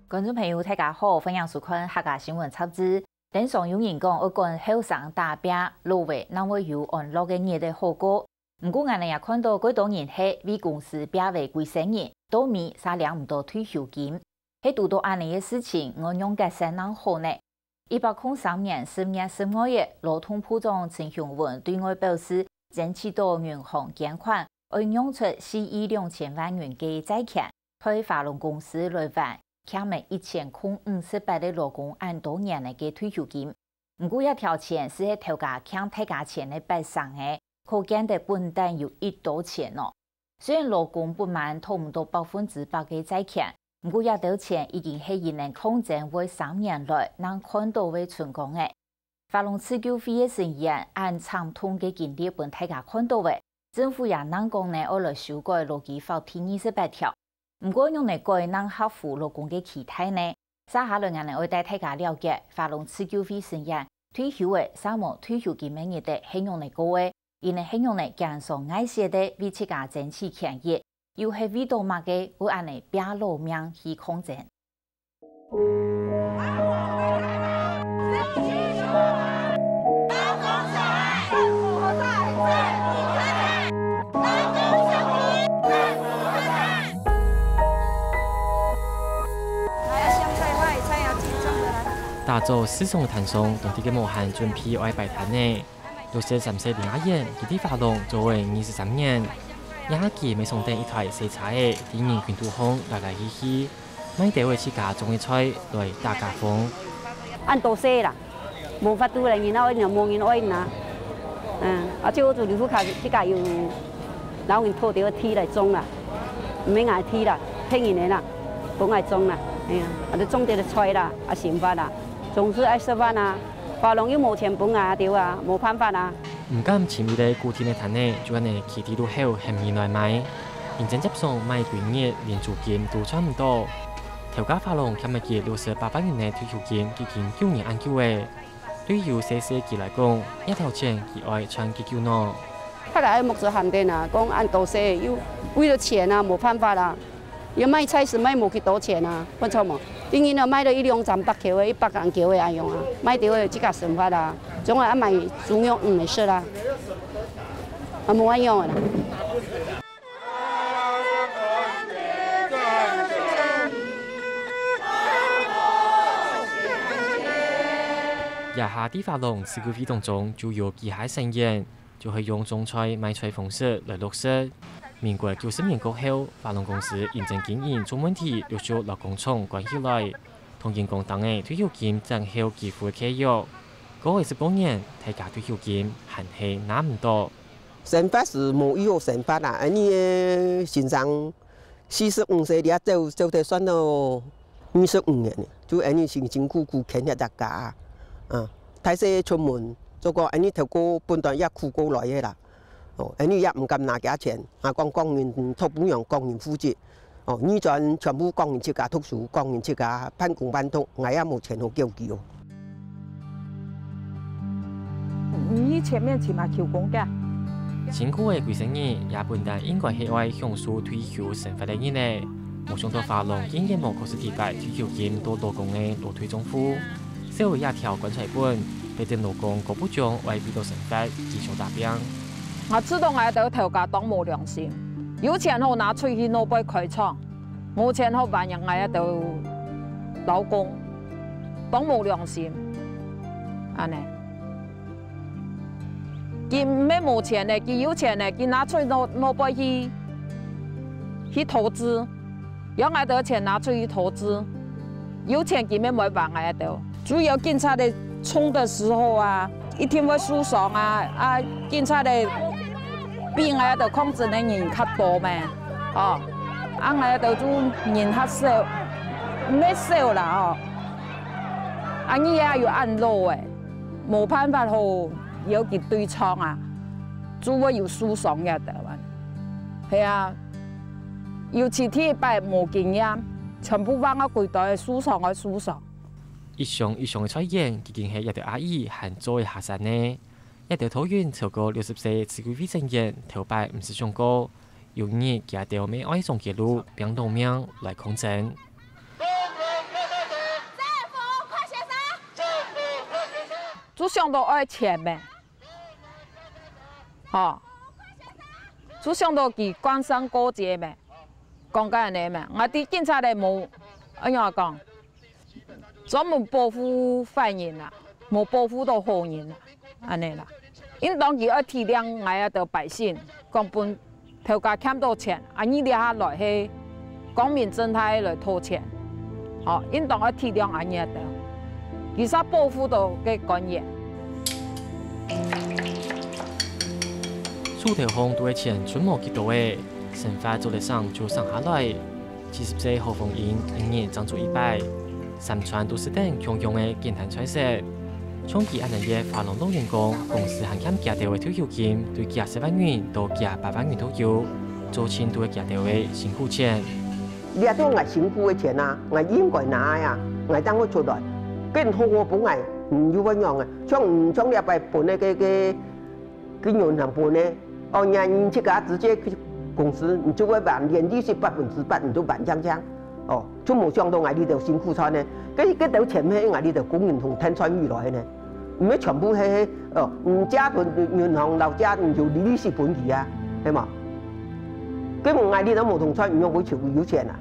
观众朋友，大家好，欢迎收看客家新闻插枝。电上有人讲，我讲后生大饼路位，那会有安乐嘅热的好过。不过，我哋也看到几多年后，为公司表为几十年，都面啥领唔到退休金。喺遇到安尼嘅事情，我用嘅谁能好呢？103年10月12日，劳动部长陈雄文对外表示，争取到银行捐款，要用出4亿2千万元嘅债券，推法龙公司来还。欠了1058的劳工按多年来嘅退休金，不过一条钱是喺头家欠大家钱的白上嘅，可见得本单有1多钱咯。虽然劳工不满讨唔到100%嘅债券，不过一多钱已经系因能控制为3年来能看到为成功嘅。法龙持久费嘅成员按长通嘅经历本大家看到嘅，政府也能讲呢，我来修改劳基法第28条。不过用嚟改能克服劳工嘅期待呢？接下来我哋會帶大家了解法龍持久費成員退休嘅三毛退休金嘅日的係用嚟高嘅，因為係用嚟減少危險的為自家爭取權益，又係為到乜嘅會按嚟拼老命去抗爭。打造思想嘅彈松，當地嘅無限準備愛擺攤呢。63歲林阿燕，佢啲法龍作為23年，也係未送定一台細車嘅電影群途風來去，買地為自家種嘅菜來打家風。按多些啦，無法度嚟，然後又冇人愛拿，即係我做政府卡自家要攞人拖掉鐵嚟種啦，唔係捱鐵啦，聽人嚟啦，冇捱種啦，或者種啲菜啦，成法啦。總是愛食飯啊，法龍又冇錢本啊，對啊，冇辦法啊。唔敢前面嘅固定嘅攤呢，就係呢其地路後係面來買，認真接送買幾日連租金都差唔多。頭家法龍今日嘅68元嘅退休金已經9年安久嘅，對於細細嘅嚟講，一條錢佢愛賺幾久呢？佢哋目前限定啊，講按多些，要為了錢啊，冇辦法啦。要買菜是買冇幾多錢啊，冇錯冇。當然啊，買到100-300條嘅100元條嘅愛用啊，買到嘅自家生活啦，總係買中藥唔係食啦，冇愛用嘅啦。日下啲法龍持久費當中就有機械成員，就係用種菜買菜方式來落實。民國90年過後，法龍公司認真經營出問題，陸續勞工廠關起來，同員工等嘅退休金增後幾乎契約。過去18年，大家退休金還係拿唔到。生活是冇以後生活啦，你先生45歲了，就得算到25年，就你辛辛苦苦啃一大家，太細出門，做個你頭個半段也苦過來嘅啦。你也唔敢拿幾錢，講工人托本樣工人負責，呢陣全部工人自家讀書，工人自家攀工攀讀，我也冇錢好叫叫。你前面起碼求工嘅。辛苦嘅幾十年，也本來應該係愛享受退休生活嘅人呢。冇想到法龍竟然冇確實提拔退休金到勞工嘅勞退政府，社會一條棺材本，俾啲勞工個部長為俾到生活繼續打拼。我知道我到頭家當冇良心，有錢後拿出去攞杯開廠，冇錢後扮人我到勞工，當冇良心，安尼。佢唔係冇錢嘅，佢有錢嘅，佢拿出去攞杯去投資，有我到錢拿出去投資，有錢佢咪冇辦我到。主要警察的衝的時候啊，一定會訴訟啊，警察的。比我度控制的人較多咩？我度做人較少，唔係少啦你也要按路誒，冇辦法好有佢對倉啊，做我要訴訟嘅台灣，係啊，要遲啲擺冇經驗，全部幫我跪到訴訟嘅訴訟。一項嘅出現，究竟係一條阿姨還做一下山呢？一條桃園超過60歲持久費成員頭擺唔是上高，有日佢一條未愛上嘅路，拼老命來抗爭。主上都爱钱呗，吼，主上都去官商勾结呗，讲个安尼嘛，我哋警察咧无安怎讲，专门保护坏人啦，无保护到好人啦，安尼啦。因当然要体谅我的百姓，讲本头家欠到钱，你掠下来去光明正大来讨钱，哦，应当要体谅安尼的，其实保护到个官员。苏头红对钱存冇几多诶，生发做得上就上下来。70岁何凤英一年长足100，三川都是等强用的健谈菜色。从其按日发农动员工，公司还欠加调的退休金，对加10万元到加8万元都有，做钱都会加调的辛苦钱。你都我辛苦的钱啊，我应该拿呀，我等我出来，更好我本来唔要乜樣嘅，將你ไป本那個銀行本呢，哦，你這個直接去公司，你就會辦年利息8%，你就辦將，哦，就冇想到我呢度辛苦餐呢，嗰度錢喺我呢度供應同聽穿預來呢，唔係全部係哦，唔加到銀行樓價唔就利息本期啊，係嘛？咁我呢度冇同穿，唔用會全部要錢啊。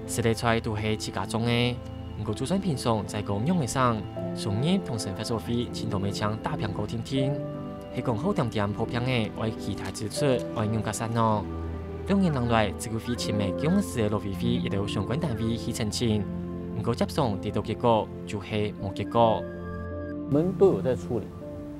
食得菜都係自家種嘅，不過就算平常在講用嘅上，送業同生活所費錢都未搶打平高天天，係講好點破平嘅，為其他支出為用家散咯。2年能來，自己費前面公司嘅路費亦都相關單位去澄清，不過接送得到結果就係冇結果。我們都有在處理，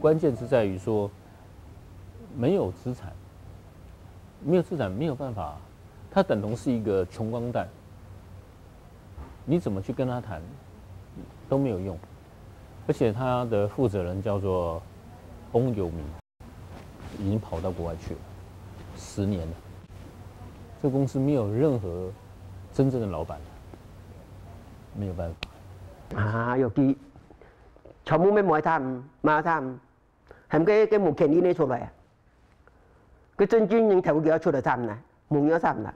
關鍵是在於說沒有資產，沒有辦法，它等同是一個窮光蛋。你怎麼去跟他談都沒有用，而且他的負責人叫做翁有明，已經跑到國外去了10年了。這個公司沒有任何真正的老闆，沒有辦法。啊，尤其全部咩冇貪，係咪冇權利呢出嚟啊？佢真正人頭叫出嚟貪啦，冇有貪啦。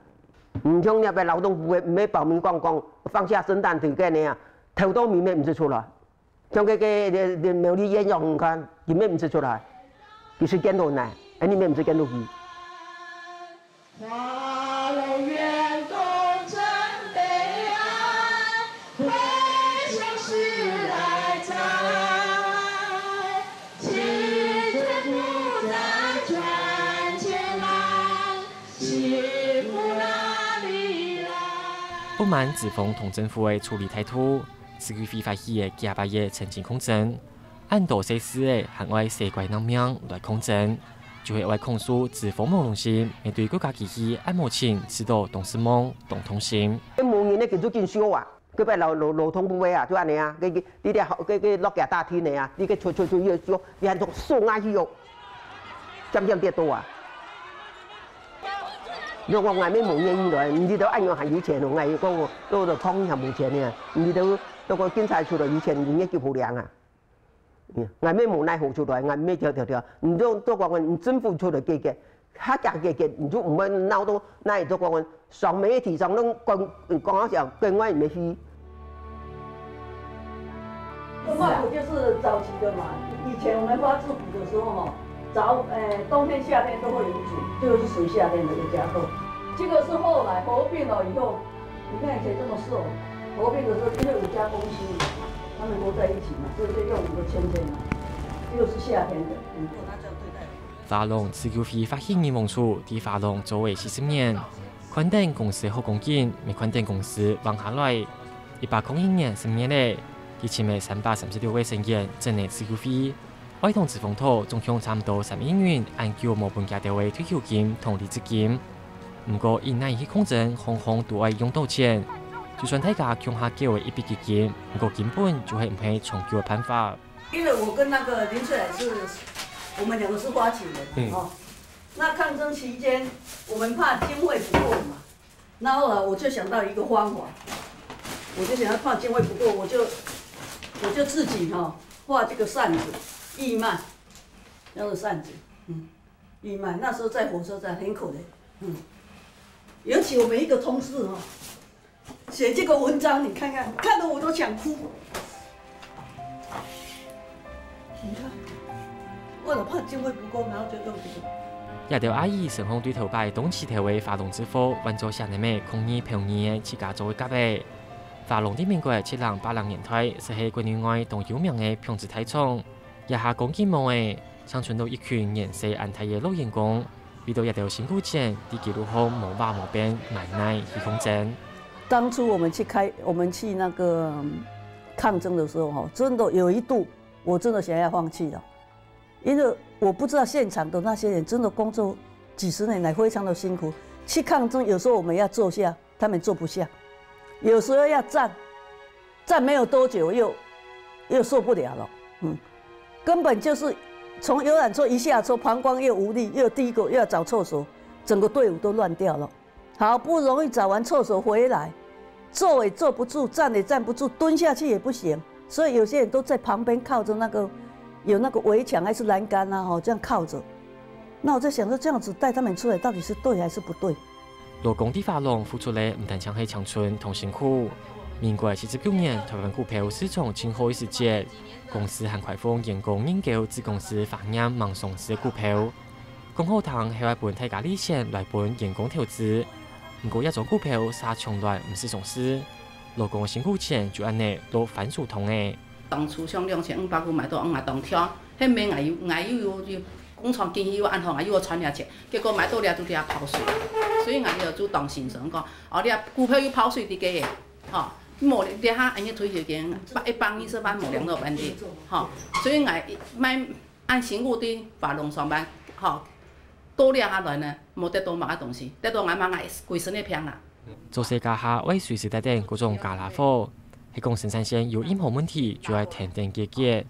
唔像入去勞動部嘅，唔係報名講放下身段條件呢啊，頭都面咩唔識出來，像個苗栗一樣唔看，佢咩唔識出來，佢是見到難，你咩唔識見到佢。花樓員工真悲哀，回想時代在，青春不再賺錢來，幸福哪裡來？不滿自封同政府的處理態度，自己非法起的假巴嘢澄清控證，按多些事的行為世怪人命來控證。就會為控訴自封網中心面對國家機器按目前指導董事網動通心。冇人咧，佢都見少啊！佢俾勞通部嘅啊，就安尼啊，佢落架大天嚟啊，你個吹要少，你係從數眼去用，漸跌多啊！如果外面冇人來，唔知道按樣係有錢，我係講到度抗議係冇錢嘅，唔知道到個警察出來有錢，人家叫好靚啊！外面冇奈何出來，外面條，你都講你政府出來嘅，客家嘅，你就唔會鬧到那都講上媒體上都講好像跟外面去。賣股就是早期的嘛，以前我們發制股的時候哈，冬天夏天都會有組，這個是屬於夏天的一個架構。這個是後來合併了以後，你看以前這麼瘦，合併的時候因為有家公司嘛。他們都在一起嘛，所以就用一個圈圈嘛，又是夏天的，華龍自救費發起人網處喺華龍做為40年，寬定公司好貢獻，未寬定公司往下來。1801年10年咧，佢前面336位成員整年自救費，愛同自封土總共差唔多3億元，按叫無本價調為退休金同離職金。不過因難以去控制，行都愛用到錢。就算大家強下給我一筆基金，不過根本就係唔係長久的辦法。因為我跟那個林翠蘭是，我們兩個是發起人，哦。那抗爭期間，我們怕經費不夠嘛，然後啊，我就想到一個方法，我就想要怕經費不夠，我就自己畫這個扇子，義賣，那個扇子，義賣。那時候在火車站很可憐，尤其我們一個同事寫這個文章，你看看，看得我都想哭。你看，为了怕经费不够，然后就用这个。也条阿姨成功对头摆东起头的华龙之父，运作下年咩空衣平衣的自家做嘅家嘅。华龙喺民国70、80年代是喺国内外同有名嘅평治体廠，也下讲建模嘅，生存到一群年岁安泰嘅老员工，遇到一条辛苦钱，啲记录好冇话冇变，奶奶去空争。当初我们去那个抗争的时候，哈，真的有一度我真的想要放弃了，因为我不知道现场的那些人真的工作几十年来非常的辛苦。去抗争有时候我们要坐下，他们坐不下；有时候要站，站没有多久又受不了了，根本就是从游览车一下车，膀胱又无力，又第一个又要找厕所，整个队伍都乱掉了。好不容易找完厕所回来，坐也坐不住，站也站不住，蹲下去也不行，所以有些人都在旁边靠着那个有那个围墙还是栏杆啊，这样靠着。那我在想说，这样子带他们出来到底是对还是不对？劳工啲法郎付出嘅唔單淨係青春同辛苦。民國49年，台灣股票市場正好嘅時節，公司很快豐員工研究子公司發現盲上市嘅股票，講好談係一本大家啲錢來本員工投資。不過一種股票殺從來唔是上市，勞工嘅辛苦錢就安尼都反數通嘅。當初上2500股買到我當挑，迄免有工廠經紀按行有傳下錢，結果買到了就了泡水，所以我就主動心想講，你股票有泡水啲嘅，吼，冇你下安尼退休金120萬冇200萬啲，吼，所以我買按辛苦啲法郎上班，吼。多了下來呢，冇得到乜嘅東西，得到眼眼鬼神嘅平啦。做世家下為隨時帶定嗰種加拿貨，喺講生產線有任何問題就係停定結結，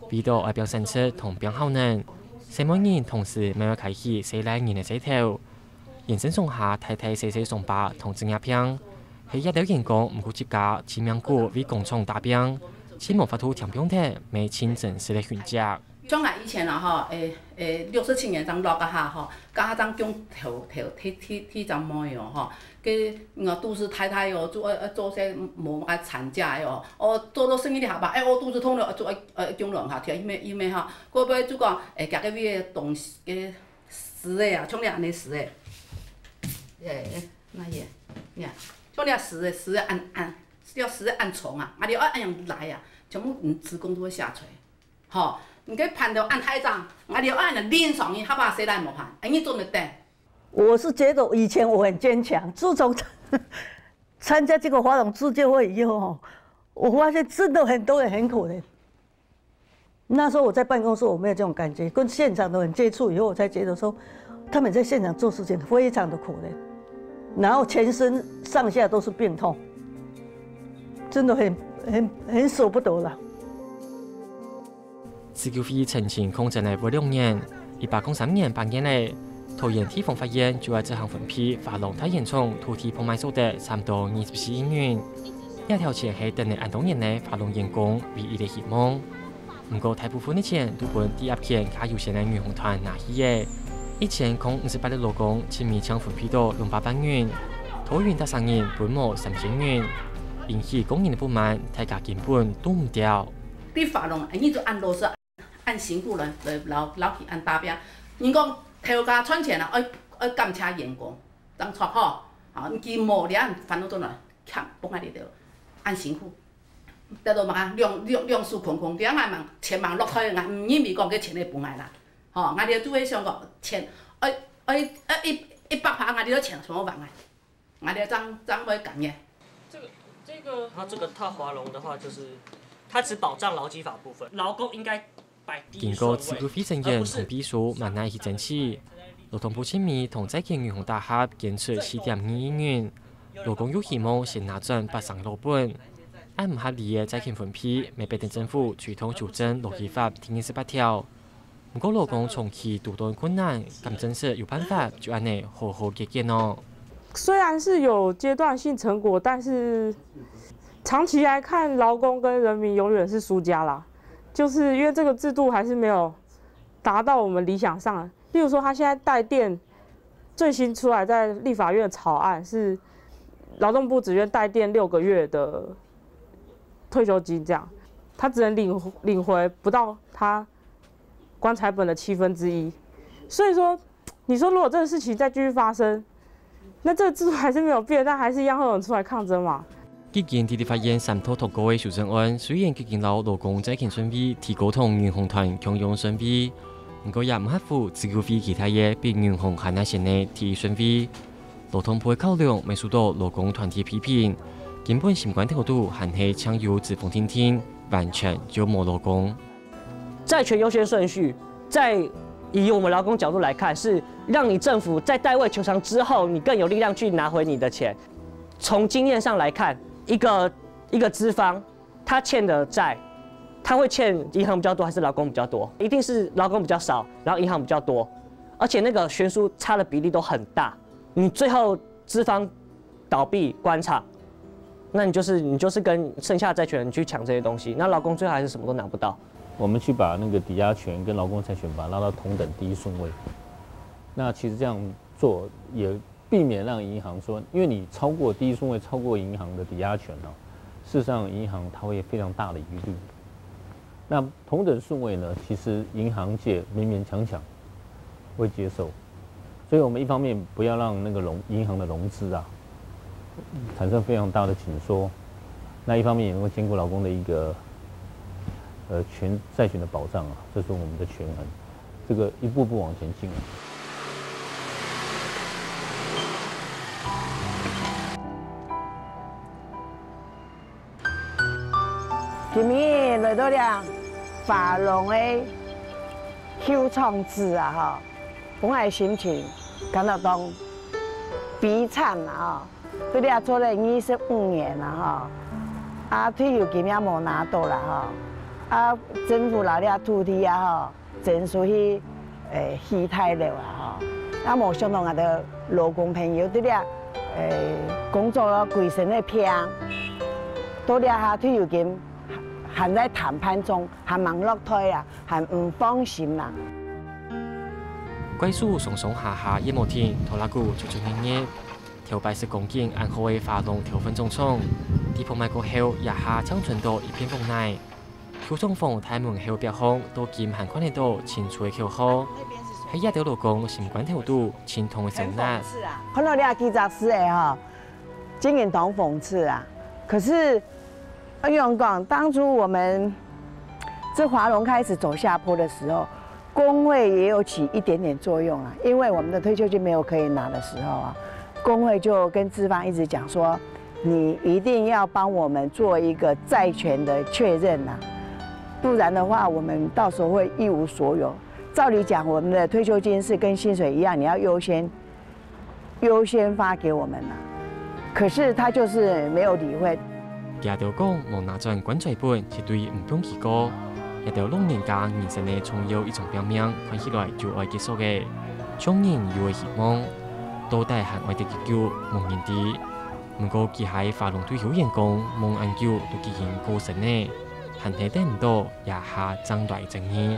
俾到外邊生出同邊效能，細每年同時每日開起4來年嘅洗頭，人生上下睇睇細細上巴同正一平，喺一條員工唔顧接價，前面股為工廠打平，先無法度填平嘅，未簽正式嘅選擇。像我以前啊，67年當落個下吼，家當中體怎麼樣吼？我肚子太太喲，做些無愛產假喲，做到生意下吧，我肚子痛了，做中兩下條，因為哈，過尾就講夾個咩東西嘅死的啊，像你安尼死的，那嘢，呀，像你死的要死的按蟲啊，你要按樣來啊，全部子宮都會下垂，吼。你給判到按太長，我哋按人臉上去，他把誰來冇判？你做唔得？我是覺得以前我很堅強，自從參加這個華龍自救會以後，我發現真的很多人很可憐。那時候我在辦公室我沒有這種感覺，跟現場的人接觸以後，我才覺得說他們在現場做事情非常的可憐，然後全身上下都是病痛，真的很捨不得了。自救會曾經控制了2年，103年8月咧，桃園地方法院就喺這項分批法郎太嚴重，土地碰賣所得差唔多24億元。一條錢係等嚟按當年嘅法郎員工唯一嘅希望。不過大部分嘅錢都被第一片加有錢嘅女紅團拿去嘅，以前共58嘅勞工前面搶分批到200萬元，桃園得生意本冇3000元，引起工人嘅不滿，大家根本都唔掉。啲法郎你就按落實。按辛苦人來留去按打拼，人講頭家賺錢啦，愛感謝員工，當初吼，佢冇你按煩惱到來，強幫佢哋就按辛苦，得到嘛兩數空空，兩萬錢萬落去，我唔認為講嘅錢係幫佢啦，吼，我哋做起上個錢，100%我哋都錢全部還佢，我哋爭會講嘅。它這個套華龍的話，就是它只保障勞基法部分，勞工應該。經過自救會成員同秘書萬難去爭取，勞動部簽名同債券銀行大俠堅持7.2億元，勞工有希望先拿準836本。按唔合理嘅債券分批，未必等政府主動糾正勞基法第28條。不過勞工長期獨當困難，咁真實有辦法就按呢好好解決咯。雖然是有階段性成果，但是長期來看，勞工跟人民永遠是輸家啦。就是因為這個制度還是沒有達到我們理想上。例如說，他現在代墊最新出來在立法院的草案是勞動部只願代墊6個月的退休金，這樣他只能領回不到他棺材本的1/7。所以说，你说如果这个事情再继续发生，那这个制度还是没有变，但还是一样会有人出来抗争嘛。基建地发现3套脱稿嘅修正案，虽然基建老劳工在建顺位提高同銀行團共用順位，不過也唔合乎自救費其他嘢比銀行還要先嘅提順位。勞動部考量未受到勞工團體批評，根本相關條度還係搶有指縫聽聽，完全就冇勞工。債權優先順序，以我們勞工角度來看，是讓你政府在代位求償之後，你更有力量去拿回你的錢。從經驗上來看，一個資方，他欠的債，他會欠銀行比較多還是勞工比較多？一定是勞工比較少，然後銀行比較多，而且那個懸殊差的比例都很大。你最後資方倒閉關廠，那你就是跟剩下債權人去搶這些東西，那勞工最後還是什麼都拿不到。我們去把那個抵押權跟勞工債權把它拉到同等第一順位。那其實這樣做也避免讓銀行說，因為你超過第一順位，超過銀行的抵押權哦，事實上銀行它會有非常大的疑慮。那同等順位呢，其實銀行界勉勉強強會接受。所以我們一方面不要讓那個銀行的融資啊產生非常大的緊縮，那一方面也能夠兼顧勞工的一個債權的保障啊，這是我們的權衡，這個一步步往前進。今日來到了法龍的休創節啊！哈，本來心情感到當悲慘啊！對了，做了25年啦！哈，退休金也冇拿到啦！哈，政府拿了土地啊！真屬於稀態了啊！哈，冇相當的勞工朋友對了，工作了規身的拼，到了下退休金。還在談判中，還忙落退啊，還唔放心啦。歸屬上上下下一冇天，拖拉股足足1日，條白色鋼筋按好嘅法龍條分中衝，地鋪賣過後，一下將傳到一片風內，橋中風太門後邊空，到劍行關喺度前出嘅橋好，喺一條路工相關條度前通嘅手拿。看到你啊，記者是誒哈，經營當諷刺啊，可是。用講，當初我們這華龍開始走下坡的時候，工會也有起一點點作用啊。因為我們的退休金沒有可以拿的時候啊，工會就跟資方一直講說，你一定要幫我們做一個債權的確認啊，不然的話，我們到時候會一無所有。照理講，我們的退休金是跟薪水一樣，你要優先發給我們啊。可是他就是沒有理會。也條講無拿盡棺材本是對唔用其過，也條老人家人生嘅重要一種表明，看起來就愛結束嘅，將人有嘅希望，到底係愛的結局無人知。不過佢喺法龍退休員工夢研究都進行過程呢，還係得唔到也下爭來爭議。